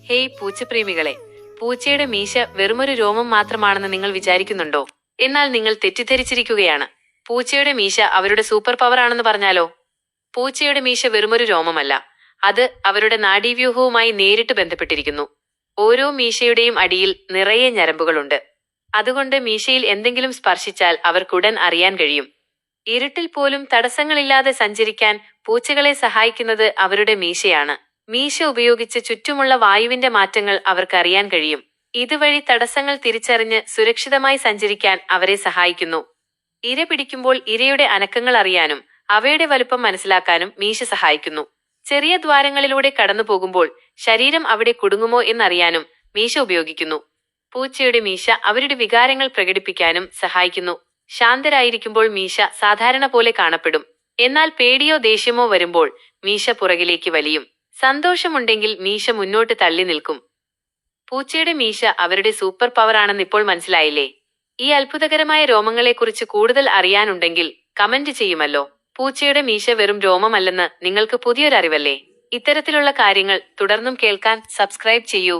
Hey പൂച്ചപ്രേമികളെ, പൂച്ചയുടെ മീശ വെറുമൊരു രോമം മാത്രമാണെന്ന് നിങ്ങൾ വിചാരിക്കുന്നുണ്ടോ? എന്നാൽ നിങ്ങൾ തെറ്റിദ്ധരിച്ചിരിക്കുകയാണ്. പൂച്ചയുടെ മീശ അവരുടെ സൂപ്പർ പവർ ആണെന്ന് പറഞ്ഞാലോ? പൂച്ചയുടെ മീശ വെറുമൊരു രോമമല്ല, അത് അവരുടെ നാഡീവ്യൂഹവുമായി നേരിട്ട് ബന്ധപ്പെട്ടിരിക്കുന്നു. ഓരോ മീശയുടെയും അടിയിൽ നിറയെ ഞരമ്പുകളുണ്ട്. അതുകൊണ്ട് മീശയിൽ എന്തെങ്കിലും സ്പർശിച്ചാൽ അവർക്കുടൻ അറിയാൻ കഴിയും. ഇരുട്ടിൽ പോലും തടസ്സങ്ങളില്ലാതെ സഞ്ചരിക്കാൻ പൂച്ചകളെ സഹായിക്കുന്നത് അവരുടെ മീശയാണ്. മീശ ഉപയോഗിച്ച് ചുറ്റുമുള്ള വായുവിന്റെ മാറ്റങ്ങൾ അവർക്കറിയാൻ കഴിയും. ഇതുവഴി തടസ്സങ്ങൾ തിരിച്ചറിഞ്ഞ് സുരക്ഷിതമായി സഞ്ചരിക്കാൻ അവരെ സഹായിക്കുന്നു. ഇര പിടിക്കുമ്പോൾ ഇരയുടെ അനക്കങ്ങൾ അറിയാനും അവയുടെ വലുപ്പം മനസ്സിലാക്കാനും മീശ സഹായിക്കുന്നു. ചെറിയ ദ്വാരങ്ങളിലൂടെ കടന്നു പോകുമ്പോൾ ശരീരം അവിടെ കുടുങ്ങുമോ എന്നറിയാനും മീശ ഉപയോഗിക്കുന്നു. പൂച്ചയുടെ മീശ അവരുടെ വികാരങ്ങൾ പ്രകടിപ്പിക്കാനും സഹായിക്കുന്നു. ശാന്തരായിരിക്കുമ്പോൾ മീശ സാധാരണ പോലെ കാണപ്പെടും. എന്നാൽ പേടിയോ ദേഷ്യമോ വരുമ്പോൾ മീശ പുറകിലേക്ക് വലിയും. സന്തോഷമുണ്ടെങ്കിൽ മീശ മുന്നോട്ട് തള്ളി നിൽക്കും. പൂച്ചയുടെ മീശ അവരുടെ സൂപ്പർ പവർ ആണെന്ന് ഇപ്പോൾ മനസ്സിലായില്ലേ? ഈ അത്ഭുതകരമായ രോമങ്ങളെക്കുറിച്ച് കൂടുതൽ അറിയാനുണ്ടെങ്കിൽ കമന്റ് ചെയ്യുമല്ലോ. പൂച്ചയുടെ മീശ വെറും രോമമല്ലെന്ന് നിങ്ങൾക്ക് പുതിയൊരറിവല്ലേ? ഇത്തരത്തിലുള്ള കാര്യങ്ങൾ തുടർന്നും കേൾക്കാൻ സബ്സ്ക്രൈബ് ചെയ്യൂ.